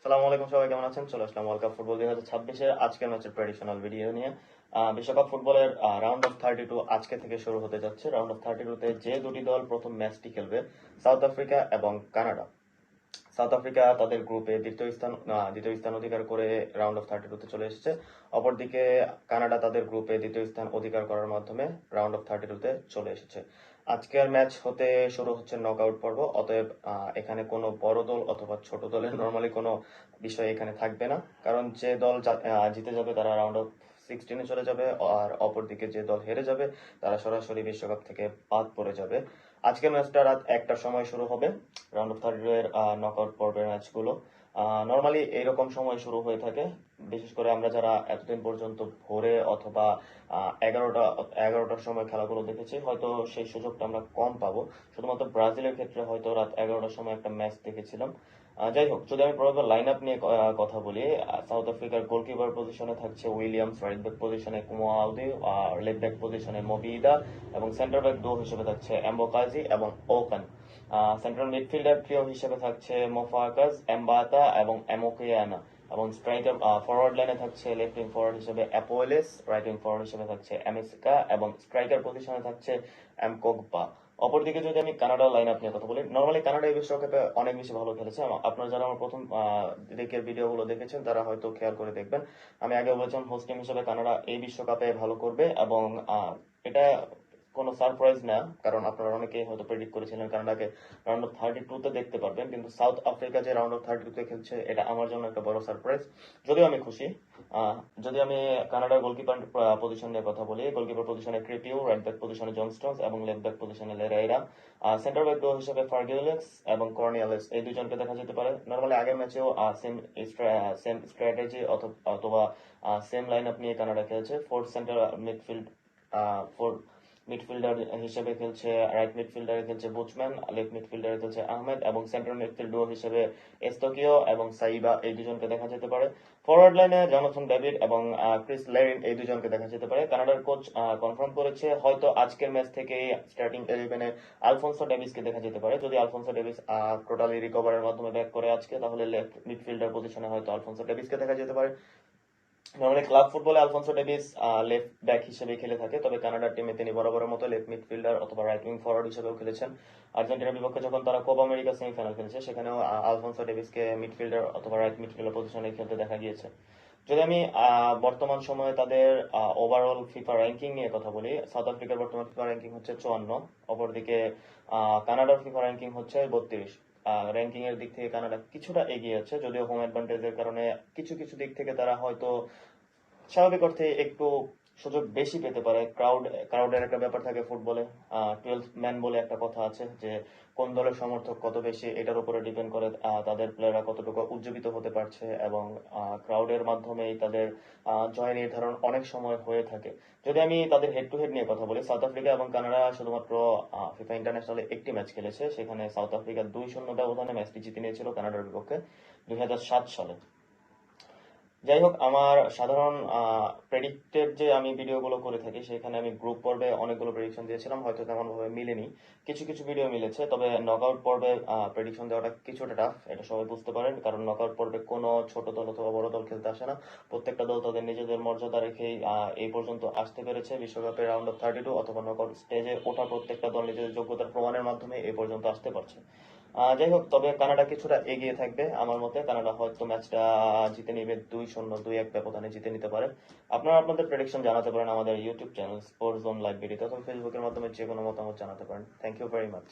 সালামু আলাইকুম, সবাই কেমন আছেন? চলে আসলাম ওয়ার্ল্ড কাপ ফুটবল 2026-এর আজকের ম্যাচের ট্র্যাডিশনাল ভিডিও নিয়ে। বিশ্বকাপ ফুটবলের রাউন্ড অফ 32 আজকে থেকে শুরু হতে যাচ্ছে। রাউন্ড অফ 32-তে যে দুটি দল প্রথম ম্যাচটি খেলবে, সাউথ আফ্রিকা এবং কানাডা। সাউথ আফ্রিকা তাদের গ্রুপে দ্বিতীয় স্থান অধিকার করে রাউন্ড অফ 32-তে চলে এসেছে। অপরদিকে কানাডা তাদের গ্রুপে দ্বিতীয় স্থান অধিকার করার মাধ্যমে রাউন্ড অফ 32-তে চলে এসেছে। আজকের ম্যাচ হতে শুরু হচ্ছে নকআউট পর্ব। অতএব এখানে কোনো বড় দল অথবা ছোট দলের নর্মালি কোনো বিষয় এখানে থাকবে না, কারণ যে দল জিতে যাবে তারা রাউন্ড অফ 16-এ চলে যাবে, আর অপরদিকে যে দল হেরে যাবে তারা সরাসরি বিশ্বকাপ থেকে বাদ পড়ে যাবে। আজকের ম্যাচটা রাত 1টার সময় শুরু হবে। রাউন্ড অফ 32 এর নকআউট পর্বের ম্যাচগুলো নর্মালি এইরকম সময় শুরু হয়ে থাকে। বিশেষ করে আমরা যারা এতদিন পর্যন্ত ভোরে অথবা 11টার সময় খেলাগুলো দেখেছি, হয়তো সেই সুযোগটা আমরা কম পাবো। শুধুমাত্র ব্রাজিলের ক্ষেত্রে হয়তো রাত 11টার সময় একটা ম্যাচ দেখেছিলাম। যাই হোক, যদি আমি প্রবাবল লাইন আপ নিয়ে কথা বলি, সাউথ আফ্রিকার গোলকিপার পজিশনে থাকছে উইলিয়ামস, রাইট ব্যাক পজিশনে কুমোআউদি, আর লেফট ব্যাক পজিশনে মবিদা, এবং সেন্টার ব্যাক দো হিসেবে থাকছে এম্বোকাজি এবং ওকান। সেন্ট্রাল মিডফিল্ডার ট্রিও হিসেবে থাকছে মোফাকাজ, এমবাতা এবং এমোকেয়ানা, এবং স্ট্রাইকার ফরওয়ার্ড লাইনে থাকছে লেফট উইং ফরওয়ার্ড হিসেবে অ্যাপোয়েলেস, রাইট উইং ফরওয়ার্ড হিসেবে থাকছে এমএসকা, এবং স্ট্রাইকার পজিশনে থাকছে এমকোগবা। অপরদিকে যদি আমি কানাডার লাইন আপ নিয়ে কথা বলি, নর্মালি কানাডা এই বিশ্বকাপে অনেক বেশি ভালো খেলেছে। আপনারা যারা আমার প্রথম দিকের ভিডিওগুলো দেখেছেন তারা হয়তো খেয়াল করে দেখবেন, আমি আগে বলেছিলাম হোস্ট টিম হিসেবে কানাডা এই বিশ্বকাপে ভালো করবে, এবং এটা কোনো সারপ্রাইজ না, কারণ আপনারা অনেকেই হয়তো প্রেডিক্ট করেছিলেন কানাডাকে রাউন্ড অফ 32-তে দেখতে পারবেন, কিন্তু সাউথ আফ্রিকা যে রাউন্ড অফ 32-তে খেলছে এটা আমার জন্য একটা বড় সারপ্রাইজ। যদিও আমি খুশি। যদি আমি কানাডার গোলকিপার পজিশন নিয়ে কথা বলি, গোলকিপার পজিশনে ক্রিপিউ, রাইট ব্যাক পজিশনে জন স্টোনস এবং লেফট ব্যাক পজিশনে লেরাইরা, সেন্টার ব্যাক হিসেবে ফার্গুলেক্স এবং কর্নিয়ালেস, এই দুজনকে দেখা যেতে পারে। নর্মালি আগের ম্যাচেও সেম স্ট্র্যাটেজি অথবা সেম লাইন আপ নিয়ে কানাডা খেলেছে। Fourth centre midfield four midfielder হিসেবে খেলছে, রাইট মিডফিল্ডারে খেলছে বুচম্যান, লেফট মিডফিল্ডারে খেলছে আহমেদ, এবং সেন্ট্রাল মিডফিল্ড হিসেবে এস্তোকিও এবং সাইবা, এই দুজনকে দেখা যেতে পারে। ফরওয়ার্ড লাইনে জনাথন ডেভিড এবং ক্রিস লেরিন, এই দুজনকে দেখা যেতে পারে। কানাডার কোচ কনফার্ম করেছে হয়তো আজকের ম্যাচ থেকেই স্টার্টিং 11-এ আলফোনসো ডেভিসকে দেখা যেতে পারে। যদি আলফোনসো ডেভিস টোটালি রিকভারের মাধ্যমে ব্যাক করে আজকে, তাহলে লেফট মিডফিল্ডার পজিশনে হয়তো আলফোনসো ডেভিসকে দেখা যেতে পারে। নর্মালি ক্লাব ফুটবলে আলফোনসো ডেভিস লেফট ব্যাক হিসেবে খেলে থাকে, তবে কানাডার টিমে তিনি বরাবরের মতো লেফট মিডফিল্ডার অথবা রাইট উইং ফরওয়ার্ড হিসেবেও খেলেছেন। আর্জেন্টিনার বিপক্ষে যখন তারা কোপা আমেরিকা সেমিফাইনাল খেলেছে, সেখানেও আলফোনসো ডেভিসকে মিডফিল্ডার অথবা রাইট মিডফিল্ডার পজিশনে খেলতে দেখা গিয়েছে। যদি আমি বর্তমান সময়ে তাদের ওভারঅল ফিফা র্যাঙ্কিং নিয়ে কথা বলি, সাউথ আফ্রিকার বর্তমান ফিফা র্যাঙ্কিং হচ্ছে 54, অপরদিকে কানাডার ফিফা র্যাঙ্কিং হচ্ছে 32। র্যাঙ্কিং এর দিক থেকে কানাডা কিছুটা এগিয়ে আছে, যদিও হোম অ্যাডভান্টেজের কারণে কিছু কিছু দিক থেকে তারা হয়তো স্বাভাবিক অর্থে একটু সুযোগ বেশি পেতে পারে। ক্রাউডের একটা ব্যাপার থাকে ফুটবলে। 12th ম্যান বলে একটা কথা আছে, যে কোন দলের সমর্থক কত বেশি এটার উপরে ডিপেন্ড করে তাদের প্লেয়াররা কতটুকু উজ্জীবিত হতে পারছে, এবং ক্রাউডের মাধ্যমেই তাদের জয় নির্ধারণ অনেক সময় হয়ে থাকে। যদি আমি তাদের হেড টু হেড নিয়ে কথা বলি, সাউথ আফ্রিকা এবং কানাডা শুধুমাত্র ফিফা ইন্টারন্যাশনালে একটি ম্যাচ খেলেছে, সেখানে সাউথ আফ্রিকা 2-0 ব্যবধানে ম্যাচটি জিতে নিয়েছিল কানাডার বিপক্ষে 2007 সালে। যাই হোক, আমার সাধারণ প্রেডিক্টেড যে আমি ভিডিওগুলো করে থাকি, সেখানে আমি গ্রুপ পর্বে অনেকগুলো প্রেডিকশন দিয়েছিলাম, হয়তো তেমন ভাবে মিলেনি। কিছু কিছু ভিডিও মিলেছে, তবে নকআউট পর্বে প্রেডিকশন দেওয়াটা কিছুটা টাফ, এটা সবাই বুঝতে পারেন, কারণ নকআউট পর্বে কোনো ছোট দল অথবা বড় দল খেলতে আসে না। প্রত্যেকটা দল তাদের নিজেদের মর্যাদা রেখেই এই পর্যন্ত আসতে পেরেছে। বিশ্বকাপের রাউন্ড অফ 32 অথবা নকআউট স্টেজে ওঠা প্রত্যেকটা দল নিজেদের যোগ্যতার প্রমাণের মাধ্যমে এই পর্যন্ত আসতে পারছে। যাই হোক, তবে কানাডা কিছুটা এগিয়ে থাকবে আমার মতে। কানাডা হয়তো ম্যাচটা জিতে নিবে, 2-0, 2-1 ব্যবধানে জিতে নিতে পারে। আপনারা আপনাদের প্রেডিকশন জানাতে পারেন আমাদের YouTube channel sports zone live ভিডিওতে, অথবা ফেসবুকের মাধ্যমে যে কোনো মতামত জানাতে পারেন। Thank you very much.